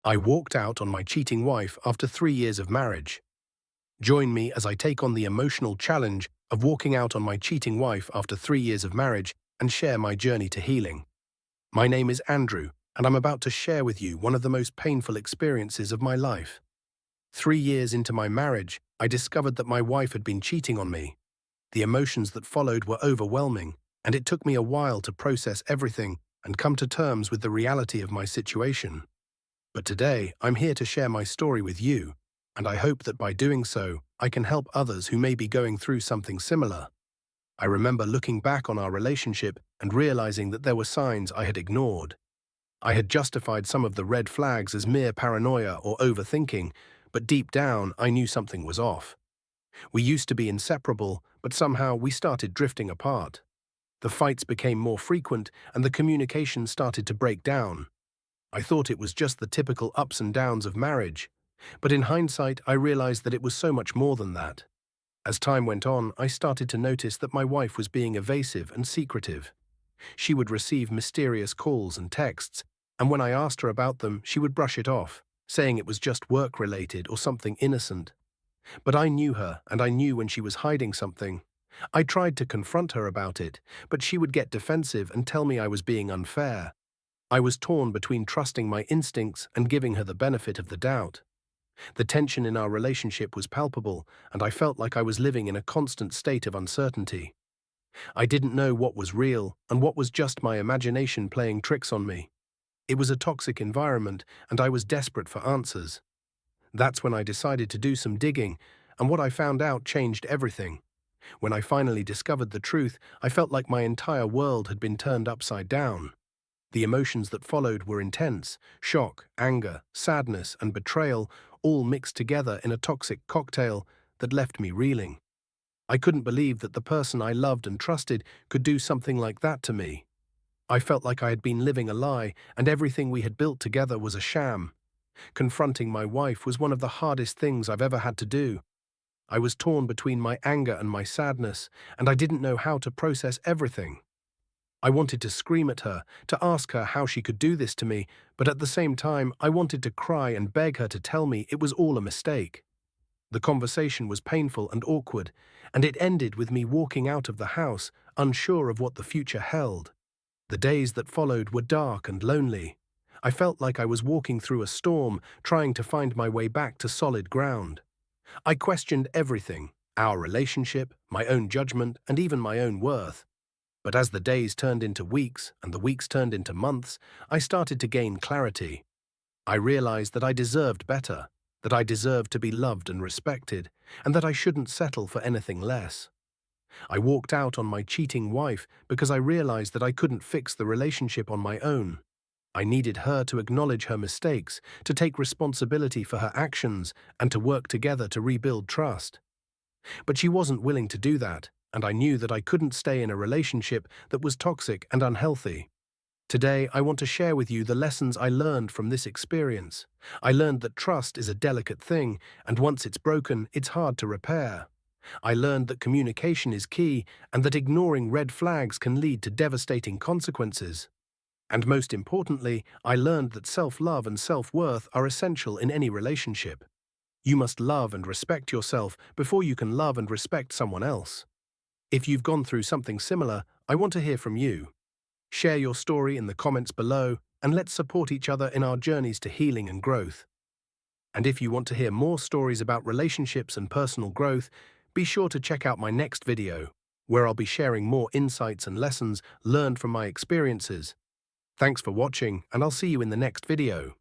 I walked out on my cheating wife after 3 years of marriage. Join me as I take on the emotional challenge of walking out on my cheating wife after 3 years of marriage and share my journey to healing. My name is Andrew, and I'm about to share with you one of the most painful experiences of my life. 3 years into my marriage, I discovered that my wife had been cheating on me. The emotions that followed were overwhelming, and it took me a while to process everything and come to terms with the reality of my situation. But today, I'm here to share my story with you, and I hope that by doing so, I can help others who may be going through something similar. I remember looking back on our relationship and realizing that there were signs I had ignored. I had justified some of the red flags as mere paranoia or overthinking, but deep down, I knew something was off. We used to be inseparable, but somehow we started drifting apart. The fights became more frequent, and the communication started to break down. I thought it was just the typical ups and downs of marriage, but in hindsight, I realized that it was so much more than that. As time went on, I started to notice that my wife was being evasive and secretive. She would receive mysterious calls and texts, and when I asked her about them, she would brush it off, saying it was just work-related or something innocent. But I knew her, and I knew when she was hiding something. I tried to confront her about it, but she would get defensive and tell me I was being unfair. I was torn between trusting my instincts and giving her the benefit of the doubt. The tension in our relationship was palpable, and I felt like I was living in a constant state of uncertainty. I didn't know what was real and what was just my imagination playing tricks on me. It was a toxic environment, and I was desperate for answers. That's when I decided to do some digging, and what I found out changed everything. When I finally discovered the truth, I felt like my entire world had been turned upside down. The emotions that followed were intense: shock, anger, sadness, and betrayal, all mixed together in a toxic cocktail that left me reeling. I couldn't believe that the person I loved and trusted could do something like that to me. I felt like I had been living a lie, and everything we had built together was a sham. Confronting my wife was one of the hardest things I've ever had to do. I was torn between my anger and my sadness, and I didn't know how to process everything. I wanted to scream at her, to ask her how she could do this to me, but at the same time, I wanted to cry and beg her to tell me it was all a mistake. The conversation was painful and awkward, and it ended with me walking out of the house, unsure of what the future held. The days that followed were dark and lonely. I felt like I was walking through a storm, trying to find my way back to solid ground. I questioned everything: our relationship, my own judgment, and even my own worth. But as the days turned into weeks and the weeks turned into months, I started to gain clarity. I realized that I deserved better, that I deserved to be loved and respected, and that I shouldn't settle for anything less. I walked out on my cheating wife because I realized that I couldn't fix the relationship on my own. I needed her to acknowledge her mistakes, to take responsibility for her actions, and to work together to rebuild trust. But she wasn't willing to do that, and I knew that I couldn't stay in a relationship that was toxic and unhealthy. Today, I want to share with you the lessons I learned from this experience. I learned that trust is a delicate thing, and once it's broken, it's hard to repair. I learned that communication is key, and that ignoring red flags can lead to devastating consequences. And most importantly, I learned that self-love and self-worth are essential in any relationship. You must love and respect yourself before you can love and respect someone else. If you've gone through something similar, I want to hear from you. Share your story in the comments below, and let's support each other in our journeys to healing and growth. And if you want to hear more stories about relationships and personal growth, be sure to check out my next video, where I'll be sharing more insights and lessons learned from my experiences. Thanks for watching, and I'll see you in the next video.